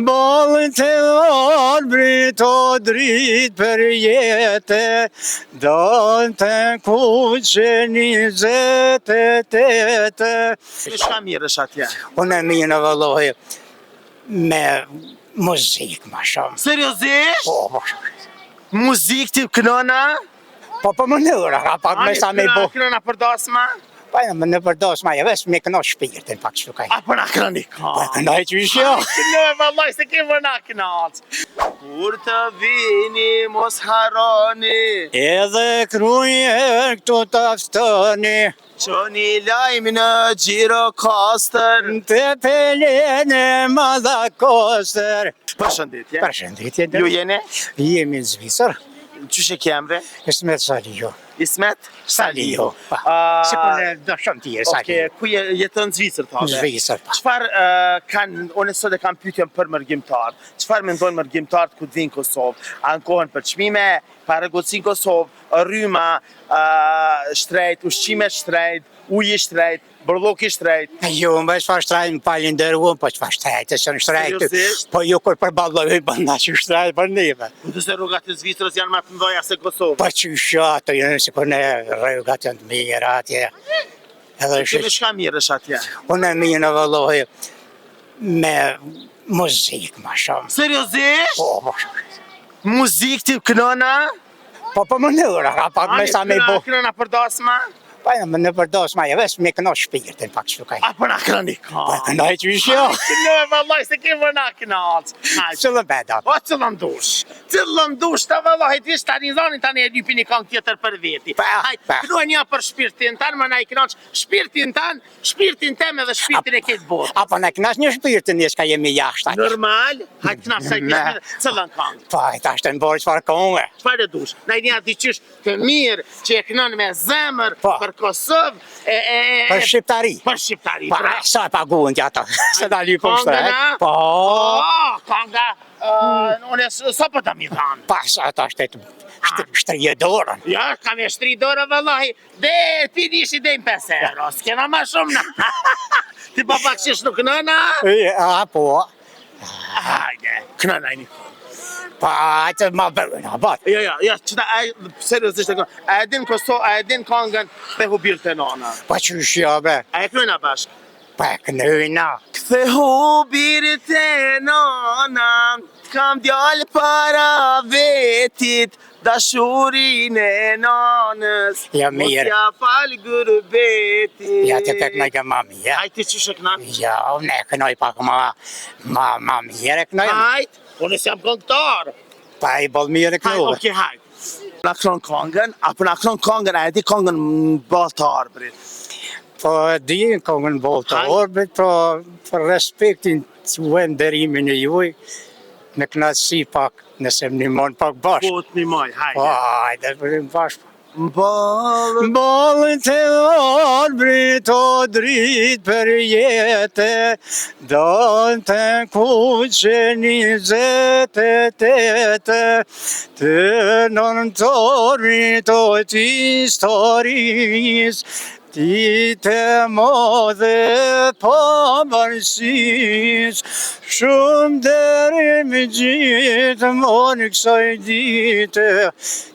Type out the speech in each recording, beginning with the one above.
Ballën të arbrit o dritë për jetë, donë të kuqe 28. Me shka mirë është atje? Unë e mirë vëllohi me muzikë ma shumë. Seriozisht? Po, Muzikë ti kënona? po më nëra, ka pak me sa me bo. Kënona për dasma? Pa e më në përdos ma, vesh me këno shpirtin pak që kaj. A për na kënoni ka? Pa e kënoj që ishjo. Kënoj vëllaj se ke për na kënac. Kur të vini mos haroni, Edhe kruje këtu të aftoni, qoni lajmë në Gjirokastër. të pelene madha kostër. Përshëndetje. Përshëndetje. Ju jeni? Jemi në Zvicër. Qyshe kemre? Ismet Salijo. Ismet? Salijo. Si për në do shumë tjerë Oke, Salijo. ku jeton në Zvicër, thashe? Zvicër. Qëfar unë sot e kam pyetjen për mërgjimtarë, qëfar mendojnë mërgjimtarët ku t'vinë Kosovë? Ankohen për çmime, paragocin Kosovë, rryma shtrejt, ushqime shtrejt, uji shtrejt, bërlloki shtrejt. Jo, më çfarë shtrajt më palin dërgu, po çfarë shtrajt, e që në shtrajt. Seriozisht? Po jo kur përballoj bënda që shtrajt për neve. Të se rrugat e Zvicrës janë më të mëdha se Kosovë. Po që ato janë si kur ne rrugat janë të mirë atje. Edhe Ti me shka mirë është atje? unë e mirë në vëllohi me muzikë ma shumë. Seriozisht? Po, Muzikë ti kënona? po më nëra, ka pak me sa me bo. Kënona për dasma? Pa e më në përdos ma, vesh me këno shpirtin pak që kaj. A për na kënoni ka? Po e kënoj që ishjo. Kënoj vëllaj se ke për na kënac. Qëllë beda. O, cëllën dush të vëllohit, vish tani zonin tani e lypi një këngë tjetër për veti. Hajt, kënoj një për shpirtin tanë, më na i kënaq shpirtin tanë, shpirtin tem edhe shpirtin e këtë botë. Apo në kënash një shpirtin një shka jemi jashtë. Normal, hajt kënash sa i këtë cëllën këngë. Po, e ta shtë në borë qëfar këngë. Çfarë e dush? Na i një diqysh të mirë që e kënon me zemër për Kosovë Për shqiptari. Për shqiptari. Pa, sa e paguën që ata, se da lypëm Këngëna? shtret. Po, Kënga, unë sa për të mi dhanë? pa, sa ta shtrije dorën. Ja, kam e shtri dorë vëllahi, dhe ti dishi dhe 5 euro, s'kena ma shumë na. Ti pa pak qish nuk nëna? A, po. Hajde, kënëna i një. Pa, atë ma bërën, a bat. Ja, qëta, seriosisht e kënë, a e din Kosovë, a e din këngën dhe hubirë të nona? Pa që shjo, bre. A e kënëna bashkë? Pa e kënëjna. Kthe hubirë të nona, kam djallë para vetit, dashurin e nonës, Ja, mirë. mos ja falë gërbetit. Ja, të tek në ke ma mirë. Hajt, ti qyshe këna? Ja, unë e kënoj pak ma mirë e kënoj. Hajt, unë jam këngëtar. Pa i bol mirë e Hajt, kënoj. oke, hajt. Na kënon këngën, apo na kënon këngën, a e di këngën baltar, brit. Po, di në këngën bolë të orbit, po, për respektin që vend derimin e juj, në knatësi pak, nëse më nimon pak bashkë. Po, të një moj, Po, hajde. hajde, bërim bashkë. Ballën Ballën të arbrit o dritë për jetë, donë të kuqe 28. Të nëntorit o t'historisë, ti të modhe pabërësis, shumë derim gjithë monë kësaj dite,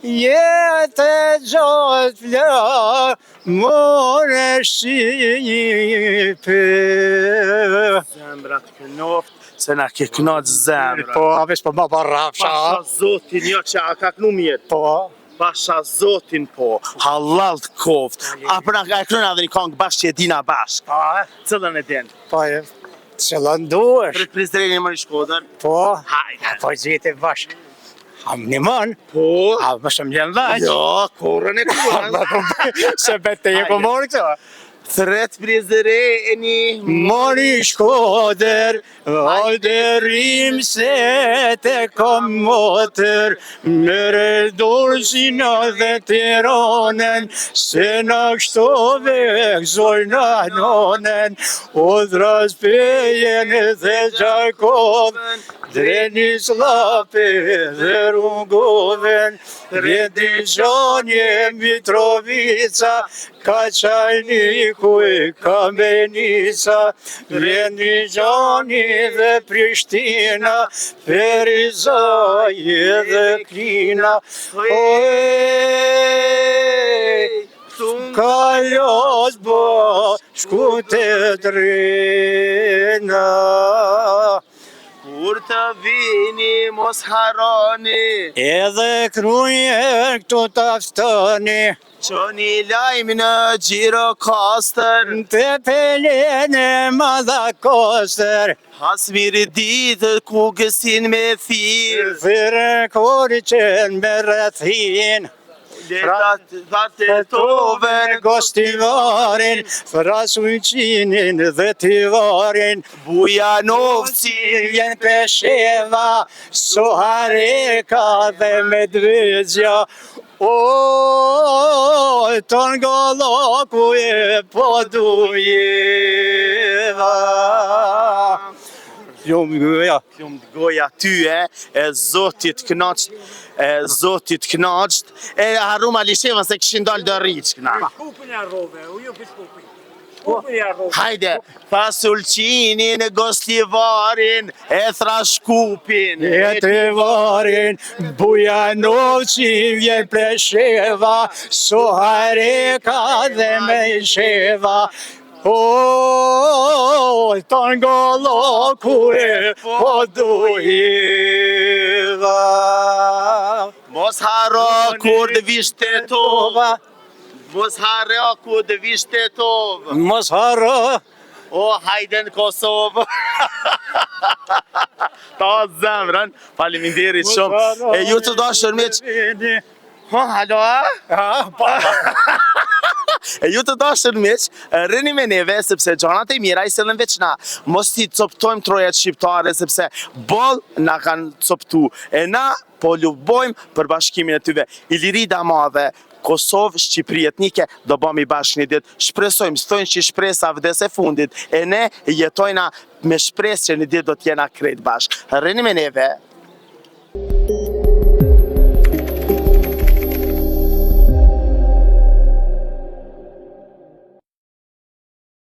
jetë gjatë fla, more Shqipe. Zemra të kënoft, se na ke knaq zemra. Po, aves po ma barrafsha. Pasha zotin, jo që a ka knu mjetë. Po, Pasha zotin po, halal të koft. A për nga e kryna dhe një kongë bashkë që e dina bashkë. Cëllën e din? po, cëllën duesh. Për prizderin e më një Shkodër? Po, Hajde. po gjithë e bashkë. Am një mon, Po? a më shumë gjenë laqë. Jo, korën e kuan. Se bete e ku morë këto. Thret prizdereni. Mori Shkodër, alderim se te kom motër, mere dorëzina dhe Tiranën, se na kështove gëzoj në nonen, o drazpejen dhe Gjarkovën, dreni Slape dhe Rungoven, Redi Gjanje Mitrovica, ka qajni kuj Kambenica, Rendigjani dhe Prishtina, Ferizaj dhe Klina, Kalos bashku të drejna. Kur të vini mos haroni, Edhe krujen këtu t'aftoni, qoni lajmë në Gjirokastër, të pelen e madha kostër, hasmiri ditë ku gësin me thirë, Thyrë korqen me rrethin, Dhate toven, Gostivarin, Frasujqinin dhe Tivarin, Bujanovci, Vjen Pesheva, Sohareka dhe Medvexha. O, ton golloku e Podujeva. Ljumë goja. Ljumë goja tyje, e zotit knaqt, e harruma lisheva se këshin dalë dë rriqkna. Shkupin e arrove, u ju për shkupin. Shkupin e arrove. Hajde, fasulqinin, gostivarin, e thrashkupin, E Tivarin, Bujanovci, vjen Plesheva, Sohareka dhe Mejsheva. O, ton golloku e Podujeva. Mos harro kur të vish Tetova, mos harro kur të vish Tetova. Mos harro. O, hajde në Kosovë. Ta zemrën, faleminderit shumë. E ju të dashur miq. Halo? E ju të dashur miq, rrini me neve sepse gjanat e mira i sillën veç na. Mos t'i coptojmë trojat shqiptare sepse boll na kanë coptu. E na po luftojmë për bashkimin e tyve. Ilirida madhe, Kosovë, Shqipëri etnike, do bëmi bashkë një ditë. Shpresojmë, s'thojnë që shpresa vdes e fundit, e ne jetojna me shpresë që një ditë do t'jena krejt bashkë. Rrini me neve.